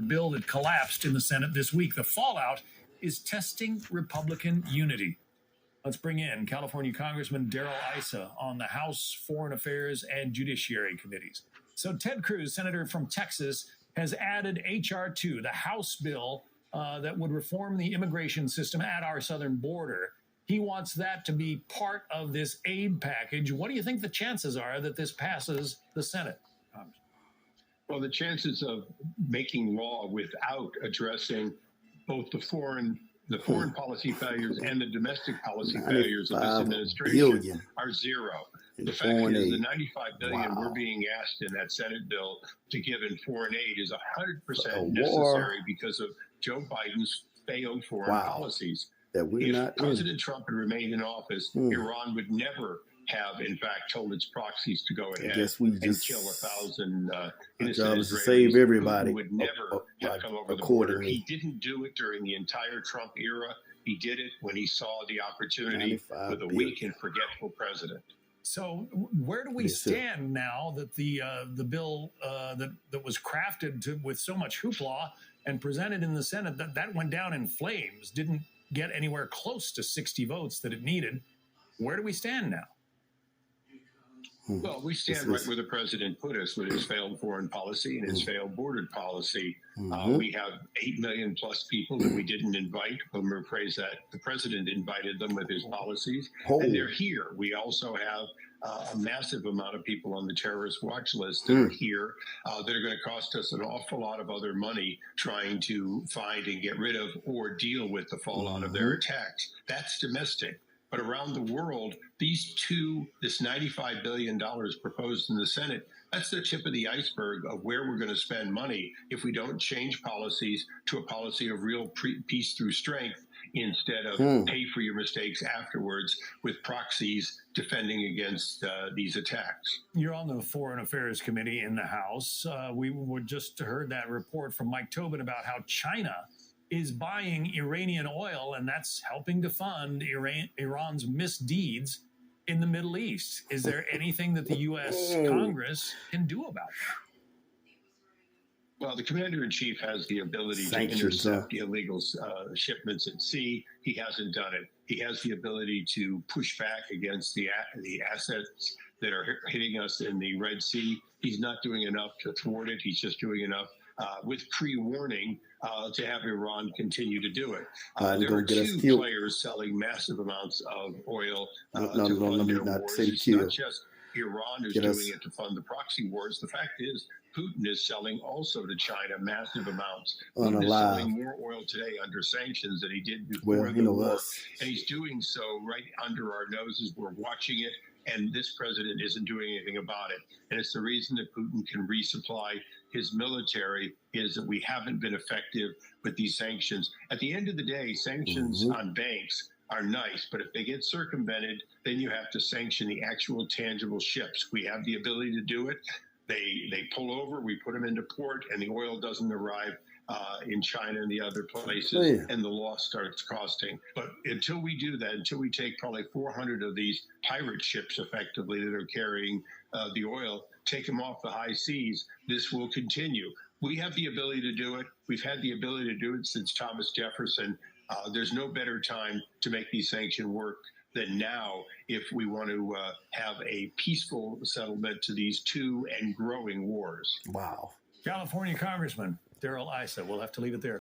bill that collapsed in the Senate this week. The fallout is testing Republican unity. Let's bring in California Congressman Darrell Issa on the House Foreign Affairs and Judiciary Committees. So Ted Cruz, Senator from Texas, has added H.R. 2, the House bill that would reform the immigration system at our southern border. He wants that to be part of this aid package. What do you think the chances are that this passes the Senate? Well, the chances of making law without addressing both the foreign policy failures and the domestic policy failures of this administration are zero. The fact is the $95 billion we're being asked in that Senate bill to give in foreign aid is 100% necessary because of Joe Biden's failed foreign policies. If President Trump had remained in office, Iran would never have, in fact, told its proxies to go ahead and kill 1,000 innocent Israelis. Save everybody. Would never have come over the border. He didn't do it during the entire Trump era. He did it when he saw the opportunity with a weak and forgetful president. So where do we stand now that the bill that was crafted with so much hoopla and presented in the Senate, that went down in flames, didn't get anywhere close to 60 votes that it needed? Where do we stand now? Well, we stand right where the president put us with his failed foreign policy and his failed border policy. We have 8 million plus people that we didn't invite. Let me rephrase that. The president invited them with his policies, and they're here. We also have a massive amount of people on the terrorist watch list that are here that are going to cost us an awful lot of other money trying to find and get rid of or deal with the fallout of their attacks. That's domestic. But around the world, this $95 billion proposed in the Senate, that's the tip of the iceberg of where we're going to spend money if we don't change policies to a policy of real peace through strength instead of pay for your mistakes afterwards with proxies defending against these attacks. You're on the Foreign Affairs Committee in the House. We just heard that report from Mike Tobin about how China is buying Iranian oil, and that's helping to fund Iran's misdeeds in the Middle East. Is there anything that the U.S. Congress can do about it? Well, the commander-in-chief has the ability to intercept illegal shipments at sea. He hasn't done it. He has the ability to push back against the assets that are hitting us in the Red Sea. He's not doing enough to thwart it. He's just doing enough with pre-warning to have Iran continue to do it. There are two players selling massive amounts of oil to fund their wars. It's not just Iran who's doing it to fund the proxy wars. The fact is, Putin is selling also to China massive amounts. Putin is selling more oil today under sanctions than he did before the war. And he's doing so right under our noses. We're watching it. And this president isn't doing anything about it. And it's the reason that Putin can resupply his military is that we haven't been effective with these sanctions. At the end of the day, sanctions on banks are nice, but if they get circumvented, then you have to sanction the actual tangible ships. We have the ability to do it. They pull over, we put them into port, and the oil doesn't arrive in China and the other places, and the loss starts costing. But until we do that, until we take probably 400 of these pirate ships effectively that are carrying the oil, take them off the high seas, this will continue. We have the ability to do it. We've had the ability to do it since Thomas Jefferson. There's no better time to make these sanctions work than now if we want to have a peaceful settlement to these two and growing wars. Wow. California Congressman Darrell Issa. We'll have to leave it there.